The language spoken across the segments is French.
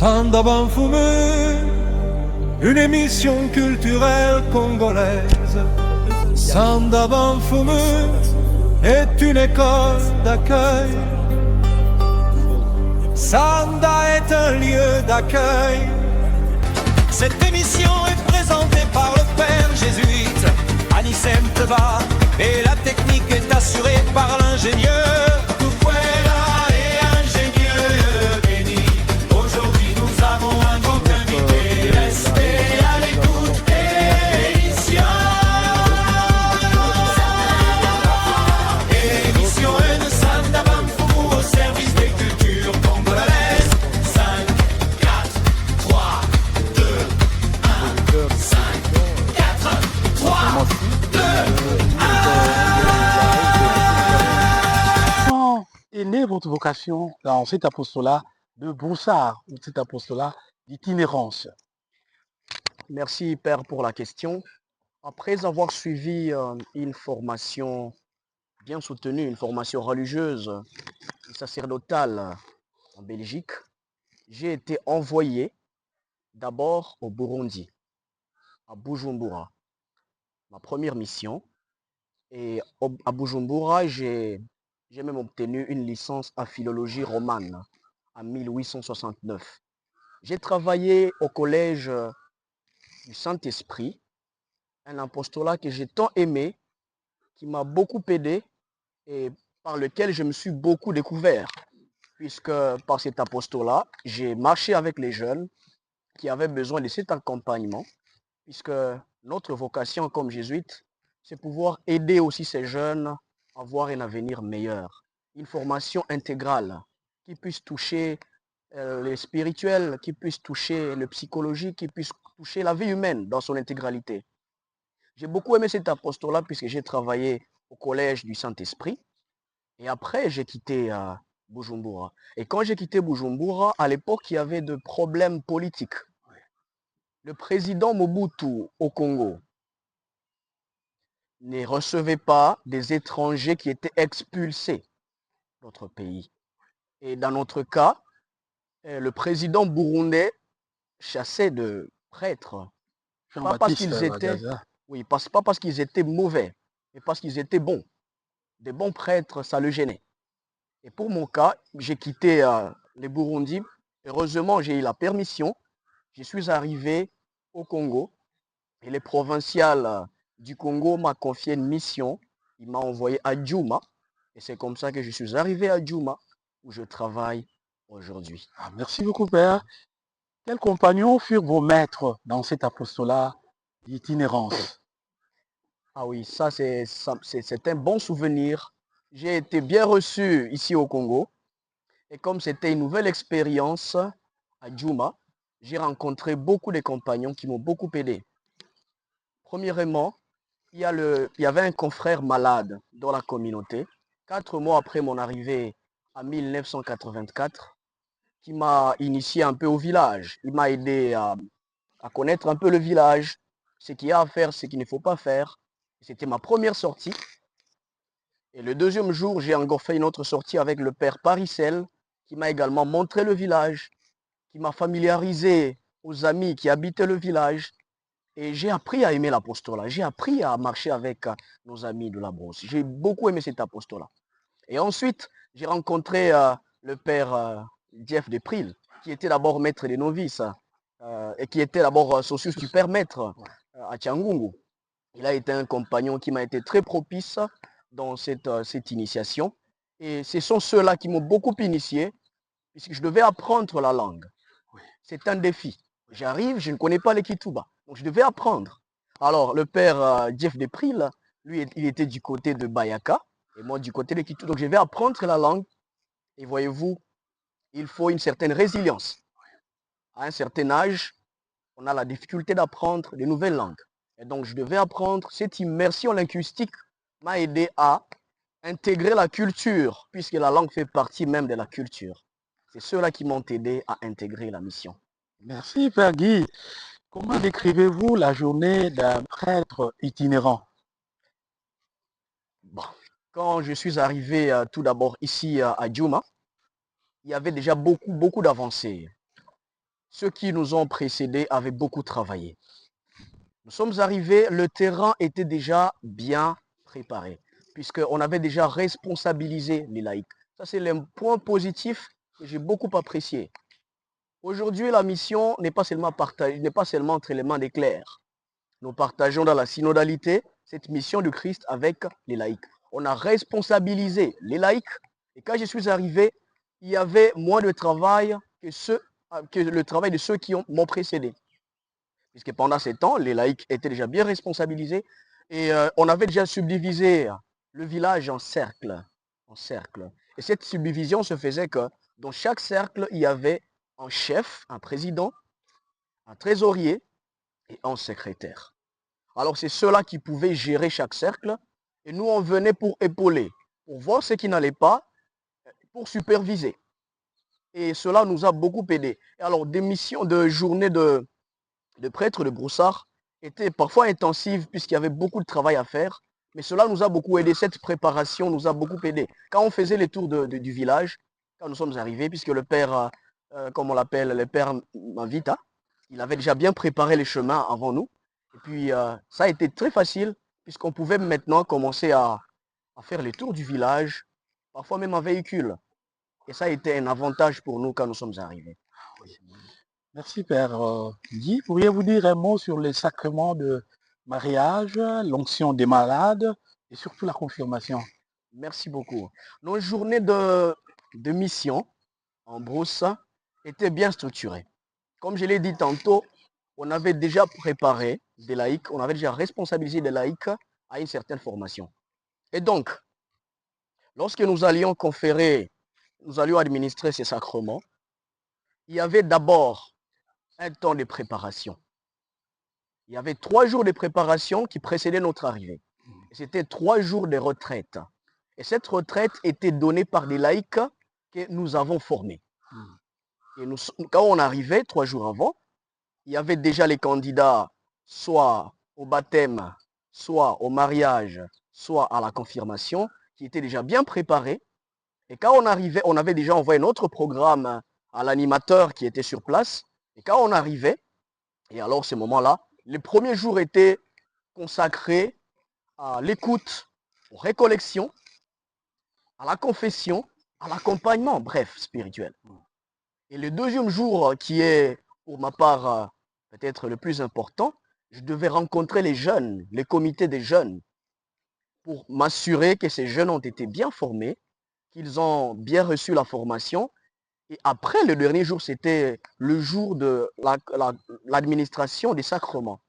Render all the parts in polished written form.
Sanda Banfumu, une émission culturelle congolaise. Sanda Banfumu est une école d'accueil. Sanda est un lieu d'accueil. Cette émission est présentée par le père jésuite Anissem Teba et la technique est assurée par l'ingénieur Tukwela et ingénieur béni. Aujourd'hui nous avons un grand invité. Restez à l'écoute. Émission de Sanda Banfumu au service des cultures congolaises. 5, 4, 3, 2, 1, 5, 4, 3, 2, 1. Quand est née votre vocation dans cet apostolat de broussard ou cet apostolat d'itinérance? Merci Père pour la question. Après avoir suivi une formation bien soutenue, une formation religieuse et sacerdotale en Belgique, j'ai été envoyé d'abord au Burundi, à Bujumbura, ma première mission. Et à Bujumbura, j'ai même obtenu une licence en philologie romane en 1869. J'ai travaillé au collège du Saint-Esprit, un apostolat que j'ai tant aimé, qui m'a beaucoup aidé et par lequel je me suis beaucoup découvert. Puisque par cet apostolat, j'ai marché avec les jeunes qui avaient besoin de cet accompagnement. Puisque notre vocation comme jésuite, c'est pouvoir aider aussi ces jeunes à avoir un avenir meilleur. Une formation intégrale qui puisse toucher le spirituel, qui puisse toucher le psychologique, qui puisse toucher la vie humaine dans son intégralité. J'ai beaucoup aimé cet apostolat puisque j'ai travaillé au collège du Saint-Esprit et après j'ai quitté Bujumbura. Et quand j'ai quitté Bujumbura, à l'époque, il y avait de problèmes politiques. Le président Mobutu au Congo ne recevait pas des étrangers qui étaient expulsés de notre pays. Et dans notre cas, le président burundais chassait de prêtres. Pas parce qu'ils étaient, pas parce qu'ils étaient mauvais, mais parce qu'ils étaient bons. Des bons prêtres, ça le gênait. Et pour mon cas, j'ai quitté les Burundi. Heureusement, j'ai eu la permission. Je suis arrivé au Congo et les provinciales du Congo m'ont confié une mission. Il m'a envoyé à Djouma et c'est comme ça que je suis arrivé à Djouma où je travaille aujourd'hui. Merci beaucoup, Père. Quels compagnons furent vos maîtres dans cet apostolat d'itinérance? Ah oui, ça c'est un bon souvenir. J'ai été bien reçu ici au Congo et comme c'était une nouvelle expérience à Djouma, j'ai rencontré beaucoup de compagnons qui m'ont beaucoup aidé. Premièrement, il y avait un confrère malade dans la communauté, 4 mois après mon arrivée en 1984, qui m'a initié un peu au village. Il m'a aidé à connaître un peu le village, ce qu'il y a à faire, ce qu'il ne faut pas faire. C'était ma première sortie. Et le deuxième jour, j'ai encore fait une autre sortie avec le père Paricel, qui m'a également montré le village, qui m'a familiarisé aux amis qui habitaient le village. Et j'ai appris à aimer l'apostolat. J'ai appris à marcher avec nos amis de la brosse. J'ai beaucoup aimé cet apostolat. Et ensuite, j'ai rencontré le père Jeff Despril, qui était d'abord maître des novices et qui était d'abord socius super maître à Tchangungu. Il a été un compagnon qui m'a été très propice dans cette initiation. Et ce sont ceux-là qui m'ont beaucoup initié, puisque je devais apprendre la langue. C'est un défi. J'arrive, je ne connais pas les Kituba. Donc je devais apprendre. Alors le père Jeff Despril, lui, il était du côté de Bayaka et moi du côté de Kituba. Donc je vais apprendre la langue. Et voyez-vous, il faut une certaine résilience. À un certain âge, on a la difficulté d'apprendre de nouvelles langues. Et donc je devais apprendre. Cette immersion linguistique m'a aidé à intégrer la culture, puisque la langue fait partie même de la culture. C'est ceux-là qui m'ont aidé à intégrer la mission. Merci, Père Guy. Comment décrivez-vous la journée d'un prêtre itinérant? Bon, quand je suis arrivé tout d'abord ici à Djouma, il y avait déjà beaucoup d'avancées. ceux qui nous ont précédés avaient beaucoup travaillé. Nous sommes arrivés, le terrain était déjà bien préparé, puisqu'on avait déjà responsabilisé les laïcs. Ça, c'est le point positif que j'ai beaucoup apprécié. Aujourd'hui, la mission n'est pas seulement entre les mains des clercs. Nous partageons dans la synodalité cette mission du Christ avec les laïcs. On a responsabilisé les laïcs. Et quand je suis arrivé, il y avait moins de travail que le travail de ceux qui m'ont précédé. Puisque pendant ces temps, les laïcs étaient déjà bien responsabilisés et on avait déjà subdivisé le village en cercles. Et cette subdivision se faisait que dans chaque cercle, il y avait un chef, un président, un trésorier et un secrétaire. Alors c'est ceux-là qui pouvaient gérer chaque cercle et nous on venait pour épauler, pour voir ce qui n'allait pas, pour superviser. Et cela nous a beaucoup aidé. Et alors des missions de journée de prêtres de broussard étaient parfois intensives puisqu'il y avait beaucoup de travail à faire. Mais cela nous a beaucoup aidé. Cette préparation nous a beaucoup aidé. Quand on faisait les tours du village, quand nous sommes arrivés, puisque le père, comme on l'appelle, le père Mavita, il avait déjà bien préparé les chemins avant nous. Et puis ça a été très facile puisqu'on pouvait maintenant commencer à faire les tours du village, parfois même en véhicule. Et ça a été un avantage pour nous quand nous sommes arrivés. Merci Père Guy. Pourriez-vous dire un mot sur les sacrements de mariage, l'onction des malades et surtout la confirmation? Merci beaucoup. Nos journées de mission en brousse étaient bien structurées. Comme je l'ai dit tantôt, on avait déjà préparé des laïcs, on avait déjà responsabilisé des laïcs à une certaine formation. Et donc, lorsque nous allions conférer, nous allions administrer ces sacrements, il y avait d'abord un temps de préparation. Il y avait 3 jours de préparation qui précédaient notre arrivée. C'était 3 jours de retraite. Et cette retraite était donnée par des laïcs que nous avons formés. Et quand on arrivait 3 jours avant, il y avait déjà les candidats soit au baptême, soit au mariage, soit à la confirmation, qui étaient déjà bien préparés. Et quand on arrivait, on avait déjà envoyé notre programme à l'animateur qui était sur place. Et quand on arrivait, et alors ce moment-là, les premiers jours étaient consacrés à l'écoute, aux récollections, à la confession, à l'accompagnement, bref, spirituel. Et le deuxième jour, qui est pour ma part peut-être le plus important, je devais rencontrer les jeunes, les comités des jeunes, pour m'assurer que ces jeunes ont été bien formés, qu'ils ont bien reçu la formation. Et après, le dernier jour, c'était le jour de l'administration des sacrements.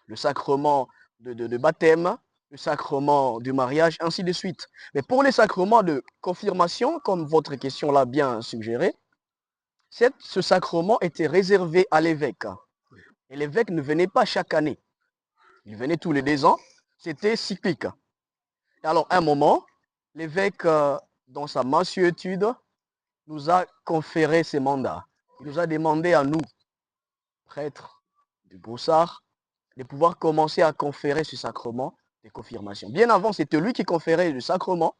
Le sacrement de baptême, le sacrement du mariage, ainsi de suite. Mais pour les sacrements de confirmation, comme votre question l'a bien suggéré, ce sacrement était réservé à l'évêque. Et l'évêque ne venait pas chaque année. Il venait tous les 2 ans. C'était cyclique. Et alors, à un moment, l'évêque, dans sa mansuétude, nous a conféré ses mandats. Il nous a demandé à nous, prêtres du Broussard, de pouvoir commencer à conférer ce sacrement de confirmation. Bien avant, c'était lui qui conférait le sacrement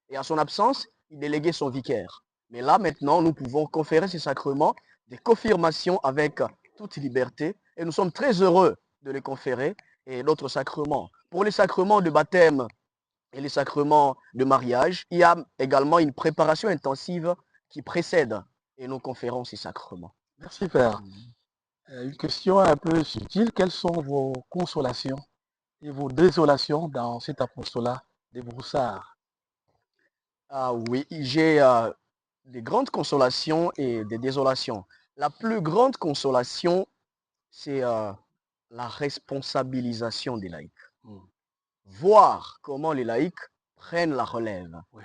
et en son absence, il déléguait son vicaire. Mais là, maintenant, nous pouvons conférer ce sacrement de confirmation avec toute liberté et nous sommes très heureux de les conférer et d'autres sacrements. Pour les sacrements de baptême et les sacrements de mariage, il y a également une préparation intensive qui précède et nous conférons ces sacrements. Merci Père. Une question un peu subtile. Quelles sont vos consolations et vos désolations dans cet apostolat des Broussards? Ah oui, j'ai des grandes consolations et des désolations. La plus grande consolation, c'est la responsabilisation des laïcs. Voir comment les laïcs prennent la relève. Ouais.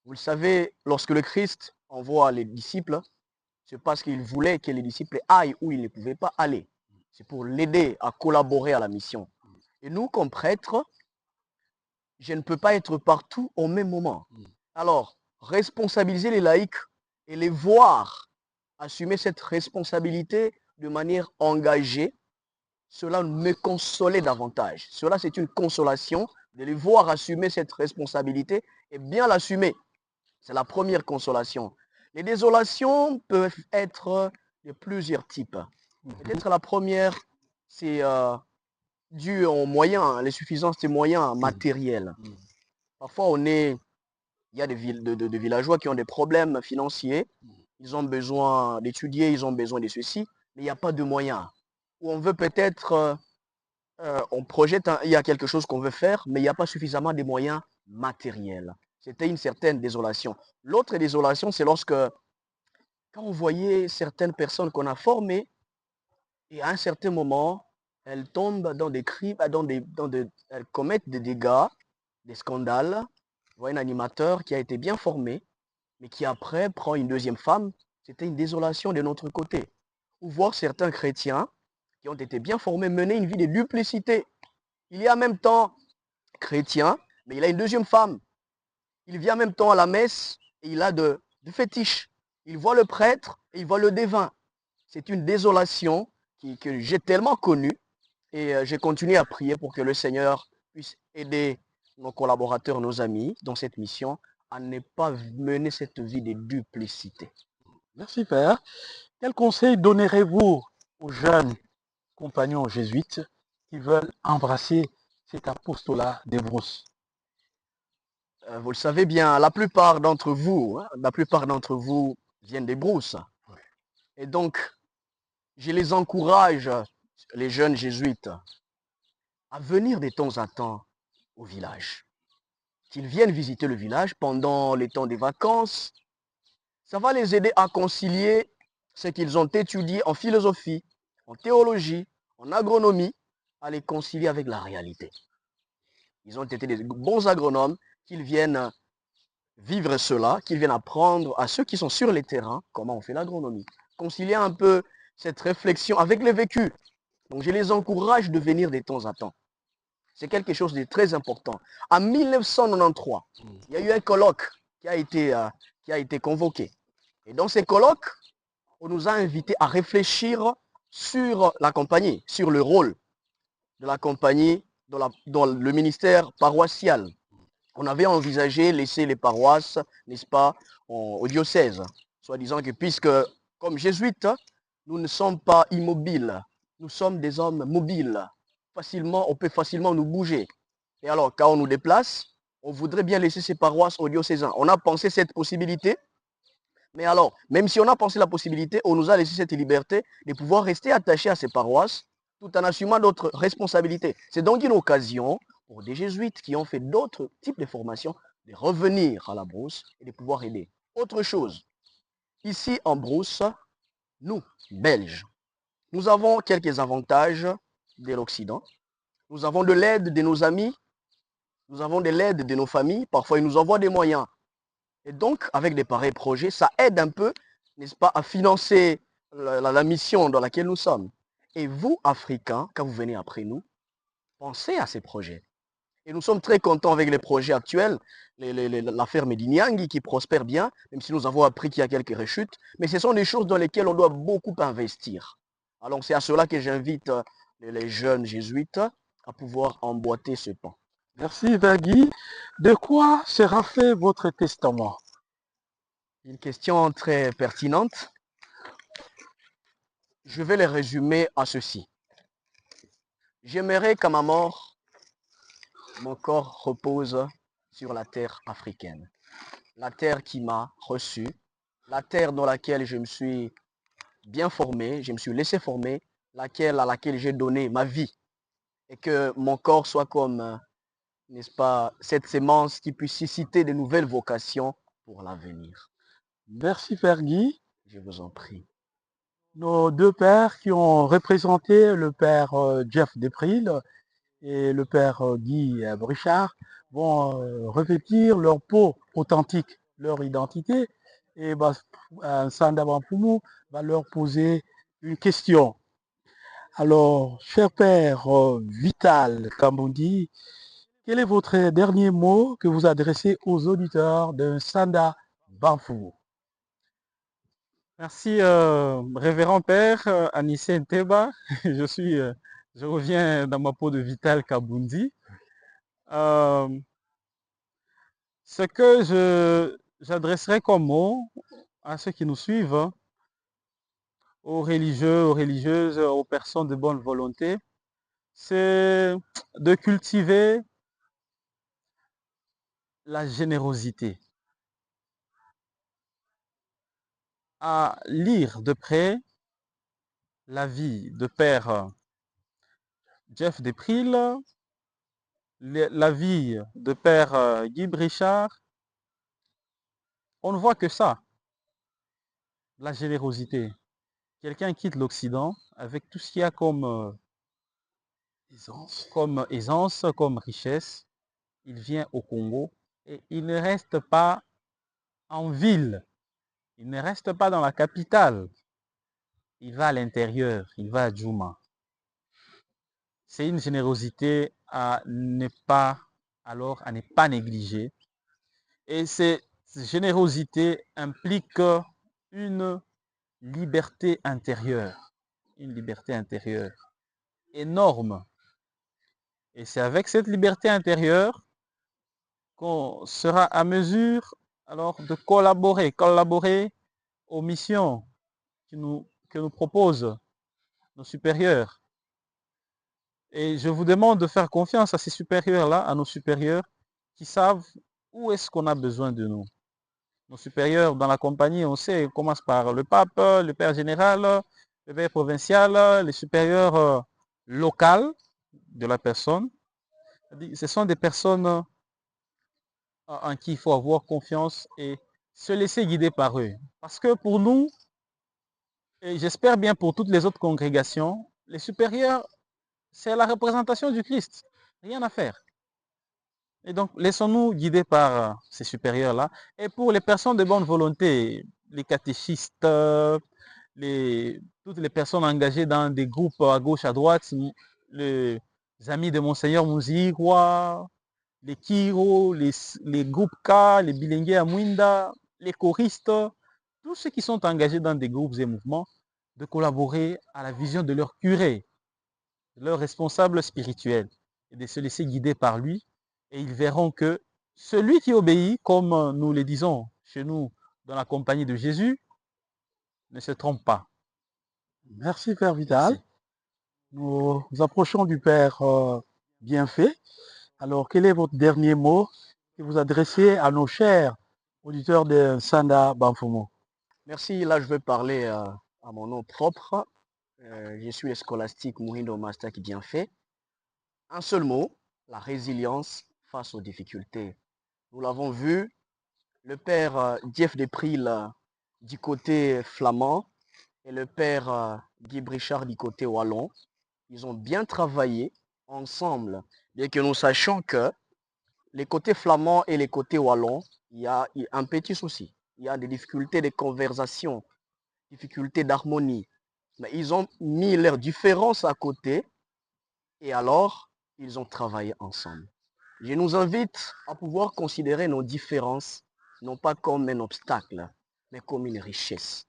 Vous le savez, lorsque le Christ envoie les disciples, c'est parce qu'il voulait que les disciples aillent où ils ne pouvaient pas aller. C'est pour l'aider à collaborer à la mission. Et nous, comme prêtres, je ne peux pas être partout au même moment. Alors, responsabiliser les laïcs et les voir assumer cette responsabilité de manière engagée, cela me consolait davantage. Cela, c'est une consolation de les voir assumer cette responsabilité et bien l'assumer. C'est la première consolation. Les désolations peuvent être de plusieurs types. Mhm. Peut-être la première, c'est dû aux moyens, les suffisances des moyens matériels. Mhm. Parfois, il y a de villageois qui ont des problèmes financiers. Ils ont besoin d'étudier, ils ont besoin de ceci, mais il n'y a pas de moyens. Ou on veut peut-être, on projette, il y a quelque chose qu'on veut faire, mais il n'y a pas suffisamment de moyens matériels. C'était une certaine désolation. L'autre désolation, c'est lorsque, quand on voyait certaines personnes qu'on a formées, et à un certain moment, elles tombent dans des crimes, elles commettent des dégâts, des scandales. On voit un animateur qui a été bien formé, mais qui après prend une deuxième femme. C'était une désolation de notre côté. Ou voir certains chrétiens qui ont été bien formés mener une vie de duplicité. Il est en même temps chrétien, mais il a une deuxième femme. Il vient en même temps à la messe et il a de fétiches. Il voit le prêtre et il voit le devin. C'est une désolation que j'ai tellement connue et j'ai continué à prier pour que le Seigneur puisse aider nos collaborateurs, nos amis dans cette mission à ne pas mener cette vie de duplicité. Merci Père. Quel conseil donnerez-vous aux jeunes compagnons jésuites qui veulent embrasser cet apostolat des brousses? Vous le savez bien, la plupart d'entre vous viennent des brousses. Et donc, je les encourage, les jeunes jésuites, à venir de temps en temps au village. Qu'ils viennent visiter le village pendant les temps des vacances. Ça va les aider à concilier ce qu'ils ont étudié en philosophie, en théologie, en agronomie, à les concilier avec la réalité. Ils ont été des bons agronomes, qu'ils viennent vivre cela, qu'ils viennent apprendre à ceux qui sont sur les terrains comment on fait l'agronomie. Concilier un peu cette réflexion avec le vécu. Donc je les encourage de venir de temps en temps. C'est quelque chose de très important. En 1993, il y a eu un colloque qui a été convoqué. Et dans ces colloques, on nous a invités à réfléchir sur la compagnie, sur le rôle de la compagnie dans le ministère paroissial. On avait envisagé laisser les paroisses, n'est-ce pas, au diocèse, soi-disant que puisque, comme jésuites, nous ne sommes pas immobiles, nous sommes des hommes mobiles. On peut facilement nous bouger. Et alors, quand on nous déplace, on voudrait bien laisser ces paroisses aux diocésains. On a pensé cette possibilité, mais alors, même si on a pensé la possibilité, on nous a laissé cette liberté de pouvoir rester attachés à ces paroisses tout en assumant d'autres responsabilités. C'est donc une occasion pour des jésuites qui ont fait d'autres types de formations de revenir à la brousse et de pouvoir aider. Autre chose, ici en brousse, nous, Belges, nous avons quelques avantages de l'Occident. Nous avons de l'aide de nos amis, nous avons de l'aide de nos familles, parfois ils nous envoient des moyens. Et donc, avec des pareils projets, ça aide un peu, n'est-ce pas, à financer la mission dans laquelle nous sommes. Et vous, Africains, quand vous venez après nous, pensez à ces projets. Et nous sommes très contents avec les projets actuels, la ferme d'Inyangi qui prospère bien, même si nous avons appris qu'il y a quelques rechutes, mais ce sont des choses dans lesquelles on doit beaucoup investir. Alors c'est à cela que j'invite les jeunes jésuites à pouvoir emboîter ce pan. Merci Vergui. De quoi sera fait votre testament? Une question très pertinente. Je vais les résumer à ceci. J'aimerais qu'à ma mort, mon corps repose sur la terre africaine. La terre qui m'a reçu, la terre dans laquelle je me suis bien formé, je me suis laissé former, à laquelle j'ai donné ma vie. Et que mon corps soit comme, n'est-ce pas, cette sémence qui puisse susciter de nouvelles vocations pour l'avenir. Merci Vergui. Je vous en prie. Nos deux pères qui ont représenté le père Jeff Despril et le père Guy Brichard vont revêtir leur peau authentique, leur identité. Et Sanda Bampoumou va leur poser une question. Alors, cher père Vital Kambundi, quel est votre dernier mot que vous adressez aux auditeurs de Sanda Bampoumou? Merci, révérend père Anissé Nteba. Je reviens dans ma peau de Vital Kabundi. Ce que j'adresserai comme mot à ceux qui nous suivent, aux religieux, aux religieuses, aux personnes de bonne volonté, c'est de cultiver la générosité, à lire de près la vie de Père Jeff Despril, la vie de Père Guy Brichard. On ne voit que ça, la générosité. Quelqu'un quitte l'Occident avec tout ce qu'il y a comme aisance, comme richesse. Il vient au Congo et il ne reste pas en ville. Il ne reste pas dans la capitale. Il va à l'intérieur, il va à Djouma. C'est une générosité à ne pas négliger. Et cette générosité implique une liberté intérieure énorme. Et c'est avec cette liberté intérieure qu'on sera à mesure alors de collaborer aux missions que nous proposent nos supérieurs. Et je vous demande de faire confiance à ces supérieurs-là, à nos supérieurs qui savent où est-ce qu'on a besoin de nous. Nos supérieurs dans la compagnie, on sait, on commence par le pape, le père général, le père provincial, les supérieurs locaux de la personne. Ce sont des personnes en qui il faut avoir confiance et se laisser guider par eux. Parce que pour nous, et j'espère bien pour toutes les autres congrégations, les supérieurs, c'est la représentation du Christ. Rien à faire. Et donc, laissons-nous guider par ces supérieurs-là. Et pour les personnes de bonne volonté, les catéchistes, toutes les personnes engagées dans des groupes à gauche, à droite, les amis de Monseigneur Mouzigwa, les Kiro, les groupes K, les bilingués à Mwinda, les choristes, tous ceux qui sont engagés dans des groupes et mouvements, de collaborer à la vision de leur curé, de leur responsable spirituel, et de se laisser guider par lui. Et ils verront que celui qui obéit, comme nous le disons chez nous dans la compagnie de Jésus, ne se trompe pas. Merci Père Vital. Merci. Nous approchons du Père Bienfait. Alors, quel est votre dernier mot que vous adressez à nos chers auditeurs de Sanda Bamfumo? Merci. Là, je vais parler à mon nom propre. Je suis le scolastique Muhindo Master qui bien fait. Un seul mot, la résilience face aux difficultés. Nous l'avons vu, le père Jeff Despril du côté flamand et le père Guy Brichard du côté wallon, ils ont bien travaillé ensemble, bien que nous sachions que les côtés flamands et les côtés wallons, il y a un petit souci. Il y a des difficultés de conversation, difficultés d'harmonie. Mais ils ont mis leurs différences à côté et alors ils ont travaillé ensemble. Je nous invite à pouvoir considérer nos différences non pas comme un obstacle, mais comme une richesse.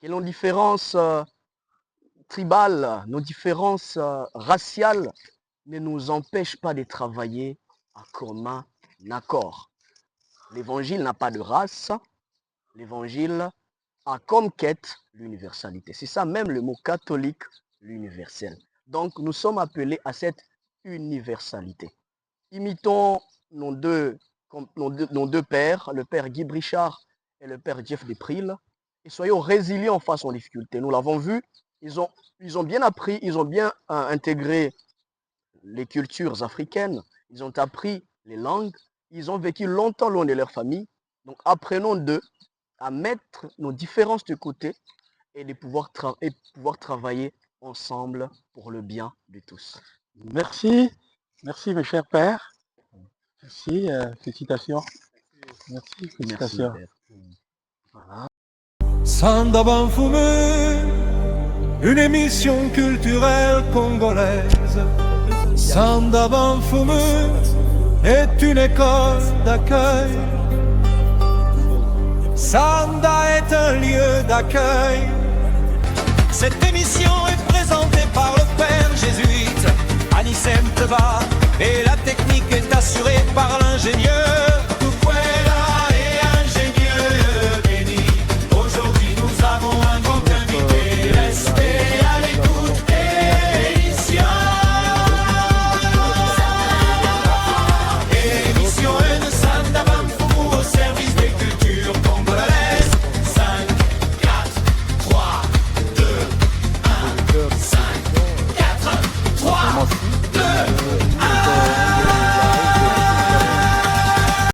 Que nos différences tribales, nos différences raciales ne nous empêchent pas de travailler à commun accord. L'évangile n'a pas de race, l'évangile a comme quête l'universalité. C'est ça même le mot catholique, l'universel. Donc nous sommes appelés à cette universalité. Imitons nos deux pères, le père Guy Brichard et le père Jeff Despril, et soyons résilients face aux difficultés. Nous l'avons vu, ils ont bien appris, ils ont bien intégré les cultures africaines, ils ont appris les langues, ils ont vécu longtemps loin de leur famille. Donc apprenons d'eux à mettre nos différences de côté et de pouvoir travailler ensemble pour le bien de tous. Merci, merci mes chers pères. Merci, félicitations. Merci, félicitations. Voilà. Sanda Bamfumo, une émission culturelle congolaise. Sanda Bamfumo est une école d'accueil. Sanda est un lieu d'accueil. Cette émission est présentée par le père jésuite Anissem Teba et la technique est assurée par l'ingénieur